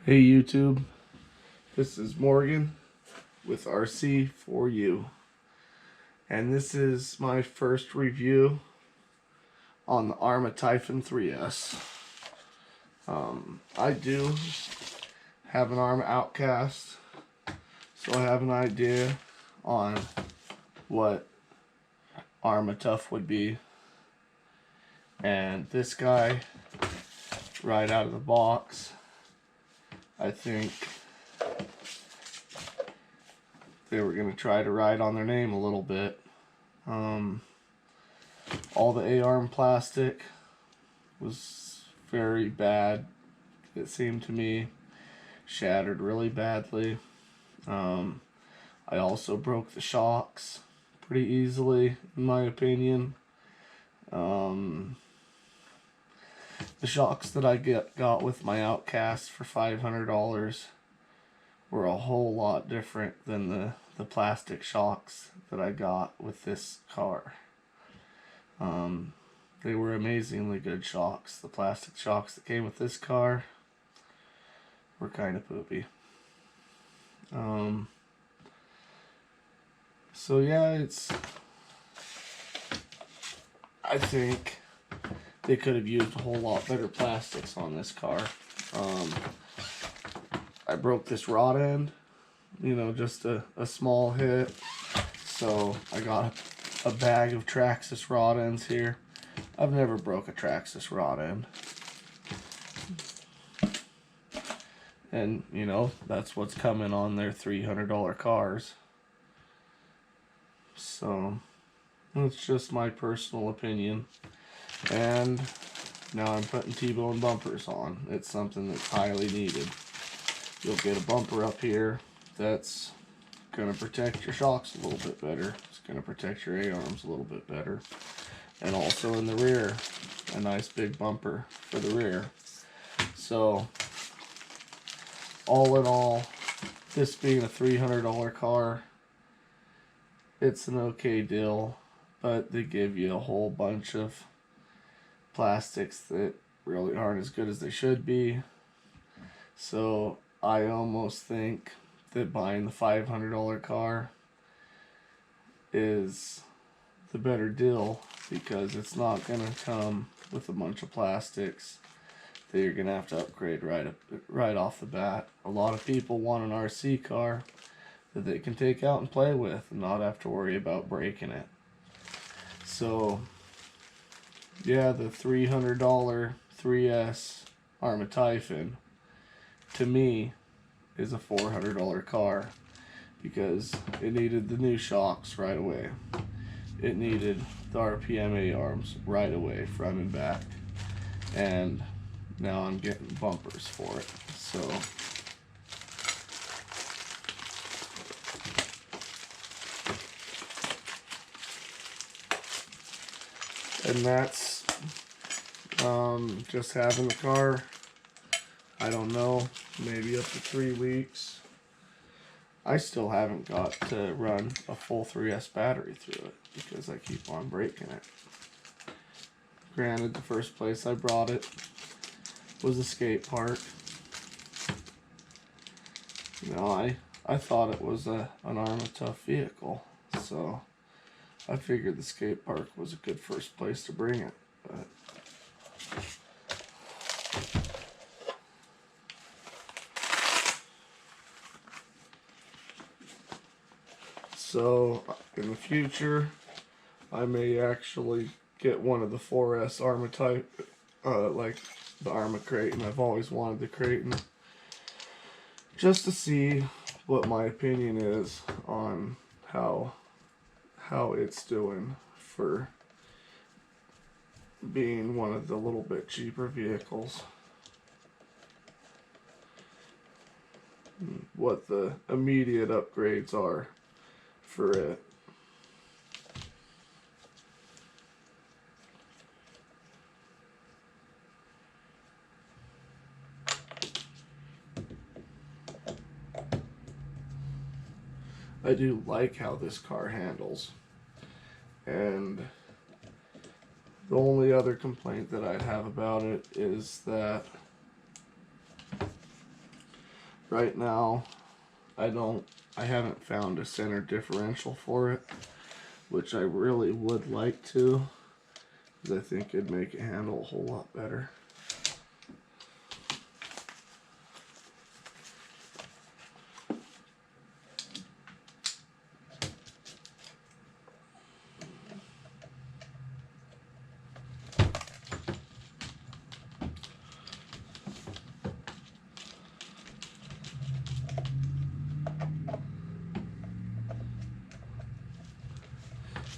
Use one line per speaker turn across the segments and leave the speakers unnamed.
Hey YouTube, this is Morgan with RC for you, and this is my first review on the Arrma Tyhpon 3S. I do have an Arrma Outcast, so I have an idea on what Arrma Tough would be, and this guy right out of the box, I think they were going to try to ride on their name a little bit. All the A-arm plastic was very bad, it seemed to me. Shattered really badly. I also broke the shocks pretty easily, in my opinion. The shocks that I got with my Outcast for $500 were a whole lot different than the plastic shocks that I got with this car. They were amazingly good shocks. The plastic shocks that came with this car were kind of poopy. So yeah, I think they could have used a whole lot better plastics on this car. I broke this rod end, just a small hit. So I got a bag of Traxxas rod ends here. I've never broke a Traxxas rod end. And, that's what's coming on their $300 cars. So, that's just my personal opinion. And now I'm putting T-bone bumpers on. It's something that's highly needed. You'll get a bumper up here that's going to protect your shocks a little bit better. It's going to protect your A-arms a little bit better. And also in the rear, a nice big bumper for the rear. So, all in all, this being a $300 car, it's an okay deal, but they give you a whole bunch of plastics that really aren't as good as they should be. So I almost think that buying the $500 car is the better deal, because it's not going to come with a bunch of plastics that you're going to have to upgrade right off the bat. A lot of people want an RC car that they can take out and play with and not have to worry about breaking it. So yeah, the $300 3S Arrma Tyhpon, to me, is a $400 car, because it needed the new shocks right away. It needed the RPM A-arms right away, front and back. And now I'm getting bumpers for it. So, and that's just having the car, I don't know, maybe up to 3 weeks. I still haven't got to run a full 3S battery through it because I keep on breaking it. Granted, the first place I brought it was a skate park. I thought it was an Arrma Tough vehicle, so I figured the skate park was a good first place to bring it. But so in the future, I may actually get one of the 4S Arrma type, like the Arrma Creighton. I've always wanted the Creighton, just to see what my opinion is on how it's doing for being one of the little bit cheaper vehicles. What the immediate upgrades are for it. I do like how this car handles, and the only other complaint that I'd have about it is that right now, I haven't found a center differential for it, which I really would like to, because I think it'd make it handle a whole lot better.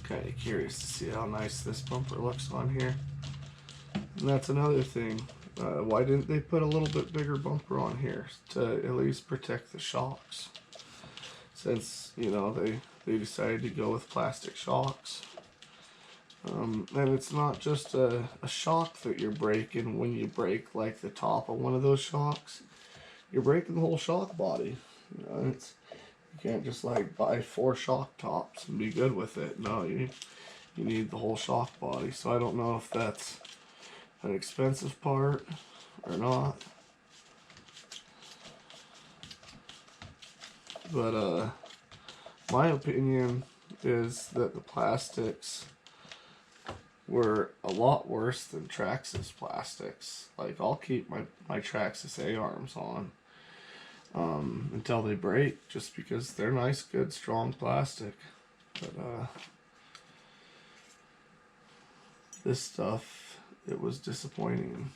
Kind of curious to see how nice this bumper looks on here. And that's another thing. Why didn't they put a little bit bigger bumper on here to at least protect the shocks? Since, you know, they decided to go with plastic shocks. And it's not just a shock that you're breaking when you break like the top of one of those shocks. You're breaking the whole shock body. You know, you can't just like buy 4 shock tops and be good with it. No, you need the whole shock body. So I don't know if that's an expensive part or not. But my opinion is that the plastics were a lot worse than Traxxas plastics. Like, I'll keep my Traxxas A-arms on until they break, just because they're nice, good, strong plastic. But this stuff, it was disappointing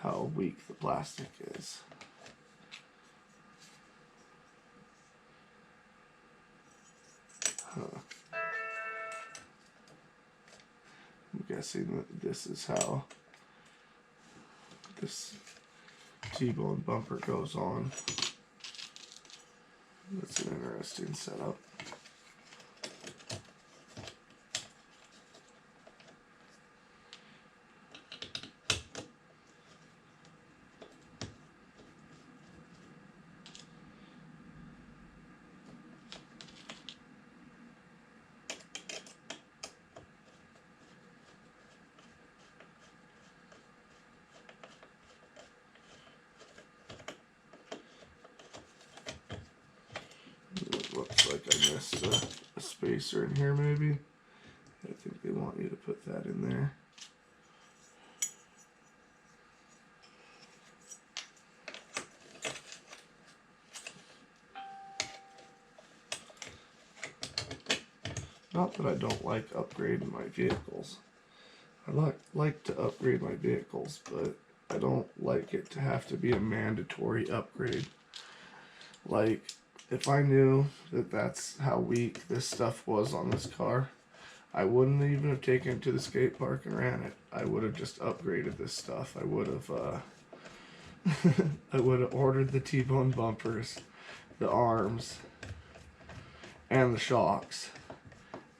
how weak the plastic is. Huh. I'm guessing that this is how this Tyhpon bumper goes on. That's an interesting setup. It looks like I missed a spacer in here maybe. I think they want you to put that in there. Not that I don't like upgrading my vehicles. I like to upgrade my vehicles, but I don't like it to have to be a mandatory upgrade. Like, if I knew that that's how weak this stuff was on this car, I wouldn't even have taken it to the skate park and ran it. I would have just upgraded this stuff. I would have I would have ordered the Tyhpon bumpers, the arms, and the shocks,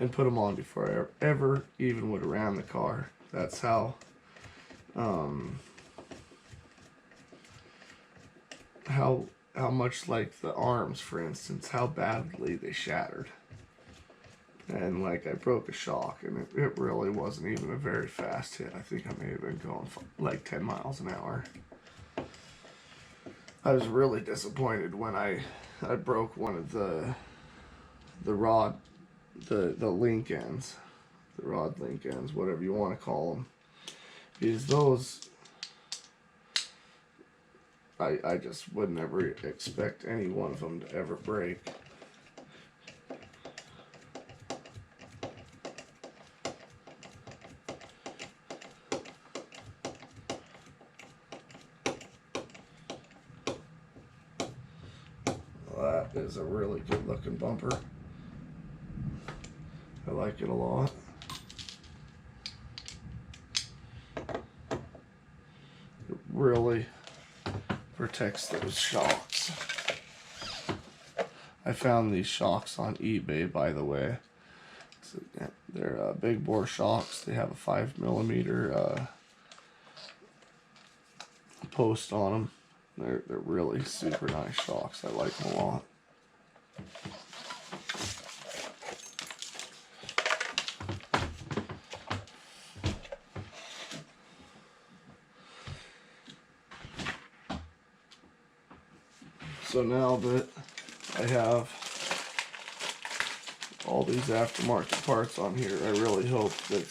and put them on before I ever even would have ran the car. That's how how much, like the arms, for instance, how badly they shattered. And like, I broke a shock, and it really wasn't even a very fast hit. I think I may have been going like 10 miles an hour. I was really disappointed when I broke one of the rod, the link ends, the rod link ends, whatever you want to call them, because those, I just would never expect any one of them to ever break. Well, that is a really good looking bumper. I like it a lot. It really protects those shocks. I found these shocks on eBay, by the way. So they're big bore shocks. They have a 5mm post on them. They're really super nice shocks. I like them a lot. So now that I have all these aftermarket parts on here, I really hope that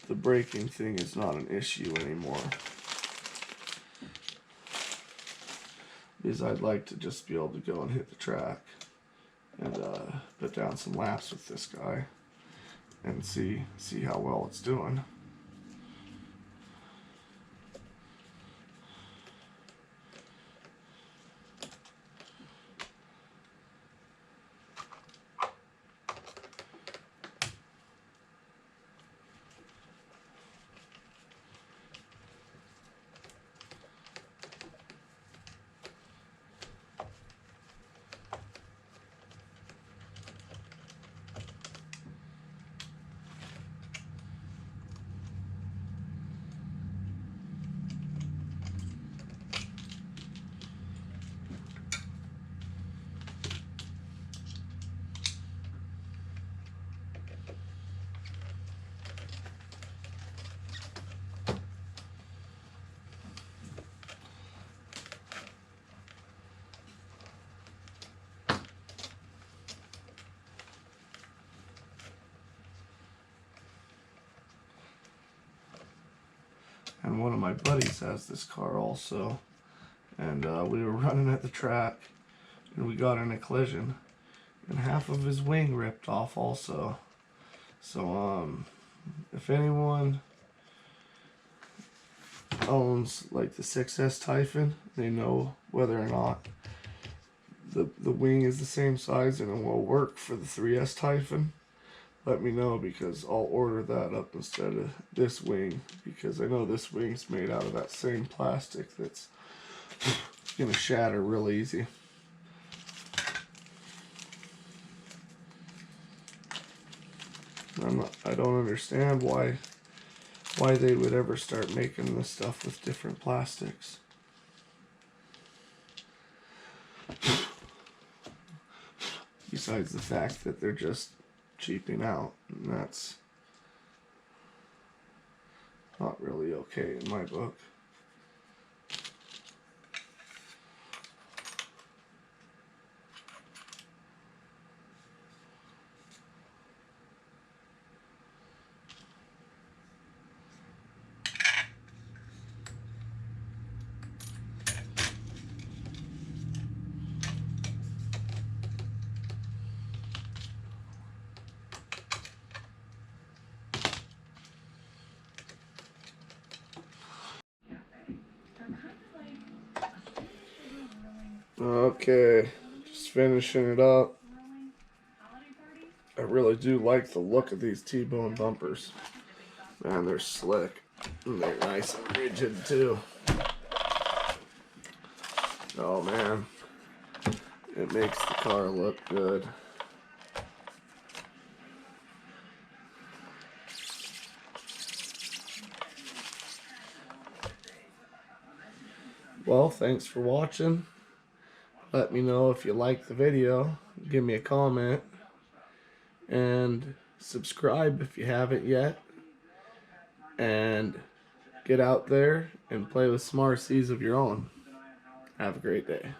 the braking thing is not an issue anymore. Because I'd like to just be able to go and hit the track and put down some laps with this guy and see how well it's doing. And one of my buddies has this car also, and we were running at the track and we got in a collision and half of his wing ripped off also. So if anyone owns like the 6S Tyhpon, they know whether or not the wing is the same size and it will work for the 3S Tyhpon. Let me know, because I'll order that up instead of this wing, because I know this wing's made out of that same plastic that's gonna shatter real easy. I don't understand why they would ever start making this stuff with different plastics. Besides the fact that they're just cheaping out, and that's not really okay in my book. Okay, just finishing it up. I really do like the look of these T-bone bumpers. Man, they're slick. And they're nice and rigid too. Oh man, it makes the car look good. Well, thanks for watching. Let me know if you liked the video. Give me a comment. And subscribe if you haven't yet. And get out there and play with some RCs of your own. Have a great day.